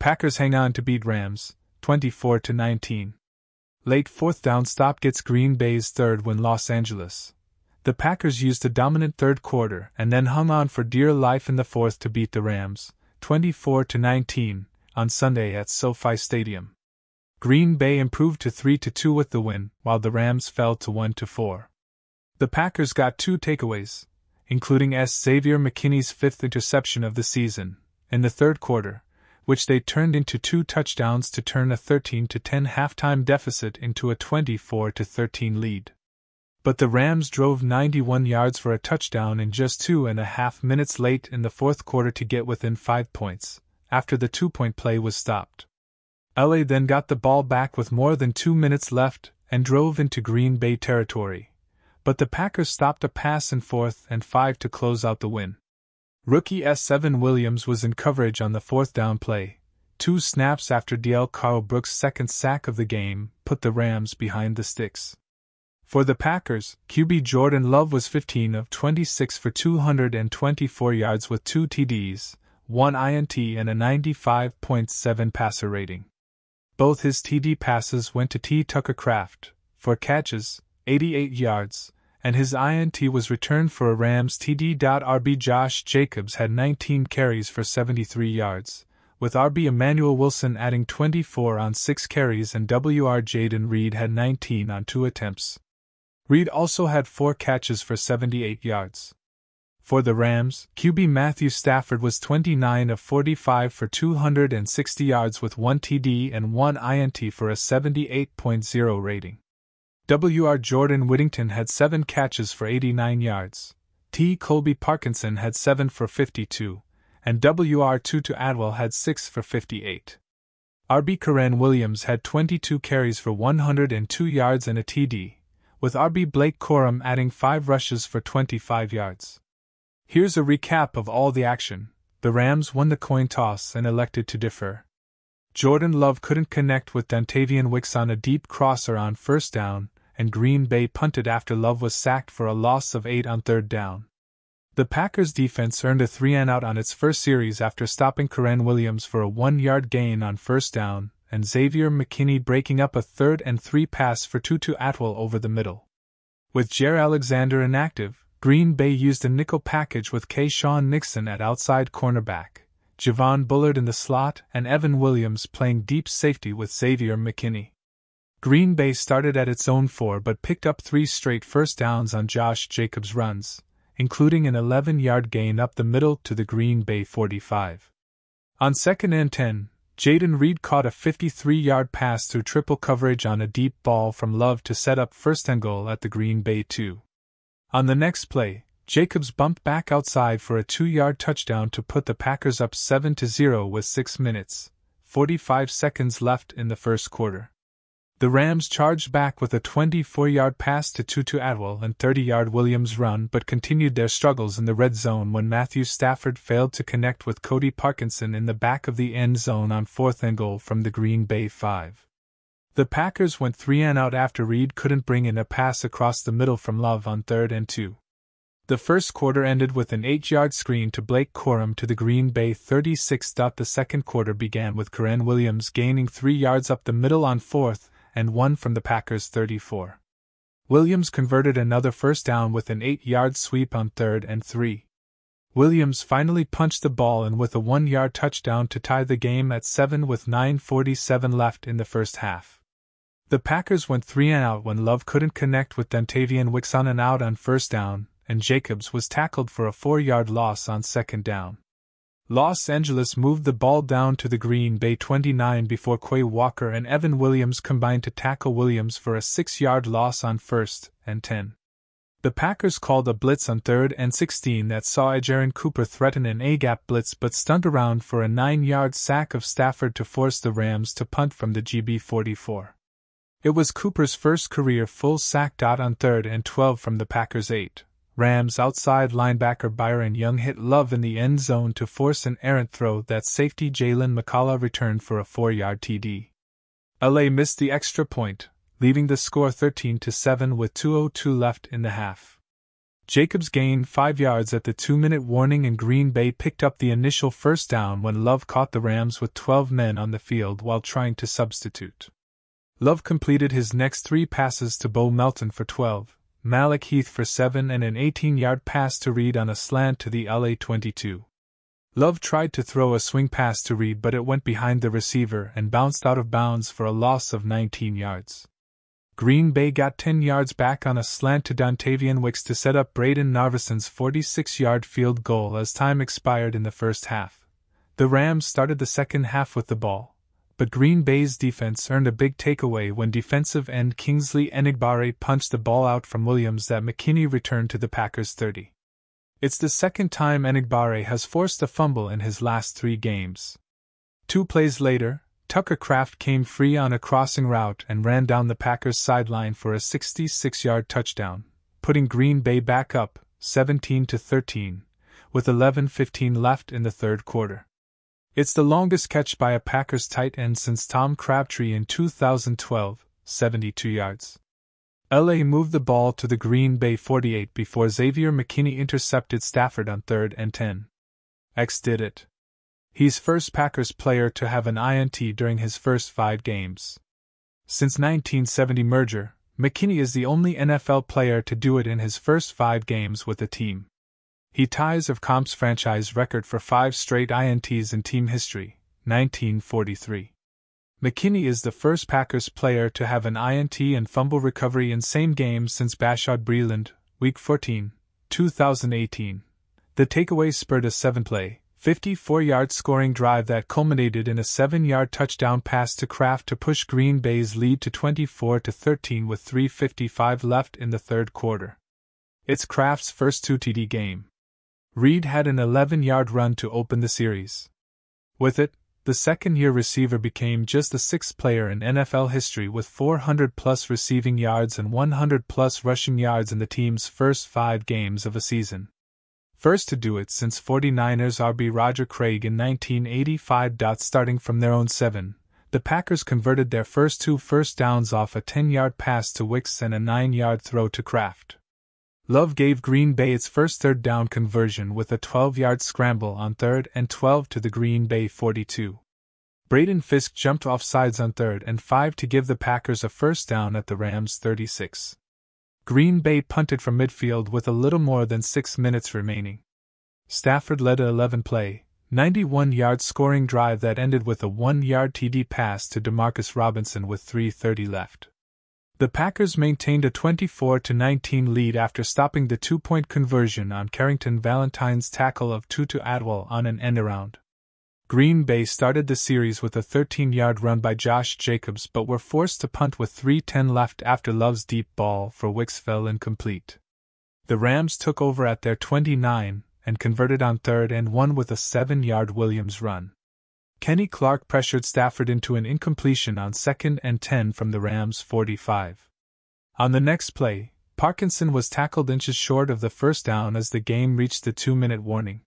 Packers hang on to beat Rams, 24-19. Late fourth down stop gets Green Bay's third win. Los Angeles. The Packers used a dominant third quarter and then hung on for dear life in the fourth to beat the Rams, 24-19, on Sunday at SoFi Stadium. Green Bay improved to 3-2 with the win, while the Rams fell to 1-4. The Packers got 2 takeaways, including S Xavier McKinney's 5th interception of the season, in the third quarter, which they turned into 2 touchdowns to turn a 13-10 halftime deficit into a 24-13 lead. But the Rams drove 91 yards for a touchdown in just 2.5 minutes late in the fourth quarter to get within 5 points, after the 2-point play was stopped. LA then got the ball back with more than 2 minutes left and drove into Green Bay territory, but the Packers stopped a pass in 4th and 5 to close out the win. Rookie S. Williams was in coverage on the 4th down play. 2 snaps after DL Karl Brooks' second sack of the game put the Rams behind the sticks. For the Packers, QB Jordan Love was 15 of 26 for 224 yards with 2 TDs, 1 INT and a 95.7 passer rating. Both his TD passes went to T. Tucker Kraft, for catches, 88 yards, and his INT was returned for a Rams TD. RB Josh Jacobs had 19 carries for 73 yards, with RB Emmanuel Wilson adding 24 on 6 carries and WR Jaden Reed had 19 on 2 attempts. Reed also had 4 catches for 78 yards. For the Rams, QB Matthew Stafford was 29 of 45 for 260 yards with 1 TD and 1 INT for a 78.0 rating. WR Jordan Whittington had 7 catches for 89 yards. T. Colby Parkinson had 7 for 52, and WR Tutu Atwell had 6 for 58. RB Karen Williams had 22 carries for 102 yards and a TD, with RB Blake Corum adding 5 rushes for 25 yards. Here's a recap of all the action. The Rams won the coin toss and elected to defer. Jordan Love couldn't connect with Dontavian Wicks on a deep crosser on first down, and Green Bay punted after Love was sacked for a loss of 8 on third down. The Packers defense earned a 3-and-out on its first series after stopping Karen Williams for a 1-yard gain on first down, and Xavier McKinney breaking up a 3rd and 3 pass for Tutu Atwell over the middle. With Jaire Alexander inactive, Green Bay used a nickel package with Keyshawn Nixon at outside cornerback, Javon Bullard in the slot, and Evan Williams playing deep safety with Xavier McKinney. Green Bay started at its own 4 but picked up 3 straight first downs on Josh Jacobs' runs, including an 11-yard gain up the middle to the Green Bay 45. On 2nd and 10, Jaden Reed caught a 53-yard pass through triple coverage on a deep ball from Love to set up 1st and goal at the Green Bay 2. On the next play, Jacobs bumped back outside for a 2-yard touchdown to put the Packers up 7-0 with 6 minutes, 45 seconds left in the first quarter. The Rams charged back with a 24-yard pass to Tutu Atwell and 30-yard Williams run but continued their struggles in the red zone when Matthew Stafford failed to connect with Cody Parkinson in the back of the end zone on 4th and goal from the Green Bay 5. The Packers went 3-and-out after Reed couldn't bring in a pass across the middle from Love on 3rd and 2. The first quarter ended with an 8-yard screen to Blake Corum to the Green Bay 36. The second quarter began with Karen Williams gaining 3 yards up the middle on 4th and 1 from the Packers' 34. Williams converted another first down with an 8-yard sweep on 3rd and 3. Williams finally punched the ball in with a 1-yard touchdown to tie the game at 7 with 9:47 left in the first half. The Packers went 3-and-out when Love couldn't connect with Dontavian Wicks on an out on first down, and Jacobs was tackled for a 4-yard loss on 2nd down. Los Angeles moved the ball down to the Green Bay 29 before Quay Walker and Evan Williams combined to tackle Williams for a 6-yard loss on 1st and 10. The Packers called a blitz on 3rd and 16 that saw Jaron Cooper threaten an A-gap blitz but stunned around for a 9-yard sack of Stafford to force the Rams to punt from the GB 44. It was Cooper's first career full sack. On 3rd and 12 from the Packers' 8. Rams outside linebacker Byron Young hit Love in the end zone to force an errant throw that safety Jalen McCullough returned for a 4-yard TD. LA missed the extra point, leaving the score 13-7 with 2:02 left in the half. Jacobs gained 5 yards at the 2-minute warning and Green Bay picked up the initial first down when Love caught the Rams with 12 men on the field while trying to substitute. Love completed his next 3 passes to Bo Melton for 12, Malik Heath for 7 and an 18-yard pass to Reed on a slant to the LA 22. Love tried to throw a swing pass to Reed but it went behind the receiver and bounced out of bounds for a loss of 19 yards. Green Bay got 10 yards back on a slant to Dontavian Wicks to set up Braden Narvison's 46-yard field goal as time expired in the first half. The Rams started the second half with the ball, but Green Bay's defense earned a big takeaway when defensive end Kingsley Enagbare punched the ball out from Williams that McKinney returned to the Packers' 30. It's the second time Enagbare has forced a fumble in his last 3 games. 2 plays later, Tucker Kraft came free on a crossing route and ran down the Packers' sideline for a 66-yard touchdown, putting Green Bay back up, 17-13, with 11:15 left in the third quarter. It's the longest catch by a Packers tight end since Tom Crabtree in 2012, 72 yards. LA moved the ball to the Green Bay 48 before Xavier McKinney intercepted Stafford on 3rd and 10. X did it. He's first Packers player to have an INT during his first 5 games. Since 1970 merger, McKinney is the only NFL player to do it in his first 5 games with the team. He ties of Comp's franchise record for 5 straight INTs in team history, 1943. McKinney is the first Packers player to have an INT and fumble recovery in same game since Bashad Breeland, Week 14, 2018. The takeaway spurred a 7-play, 54-yard scoring drive that culminated in a 7-yard touchdown pass to Kraft to push Green Bay's lead to 24-13 with 3:55 left in the third quarter. It's Kraft's first 2 TD game. Reed had an 11-yard run to open the series. With it, the second-year receiver became just the 6th player in NFL history with 400-plus receiving yards and 100-plus rushing yards in the team's first 5 games of a season. First to do it since 49ers RB Roger Craig in 1985. Starting from their own 7, the Packers converted their first 2 first downs off a 10-yard pass to Wicks and a 9-yard throw to Kraft. Love gave Green Bay its first 3rd down conversion with a 12-yard scramble on 3rd and 12 to the Green Bay 42. Braden Fisk jumped off sides on 3rd and 5 to give the Packers a first down at the Rams' 36. Green Bay punted from midfield with a little more than 6 minutes remaining. Stafford led a 11-play, 91-yard scoring drive that ended with a 1-yard TD pass to DeMarcus Robinson with 3:30 left. The Packers maintained a 24-19 lead after stopping the 2-point conversion on Carrington Valentine's tackle of Tutu Atwell on an end-around. Green Bay started the series with a 13-yard run by Josh Jacobs but were forced to punt with 3:10 left after Love's deep ball for Wicks fell incomplete. The Rams took over at their 29 and converted on 3rd and 1 with a 7-yard Williams run. Kenny Clark pressured Stafford into an incompletion on 2nd and 10 from the Rams' 45. On the next play, Parkinson was tackled inches short of the first down as the game reached the 2-minute warning.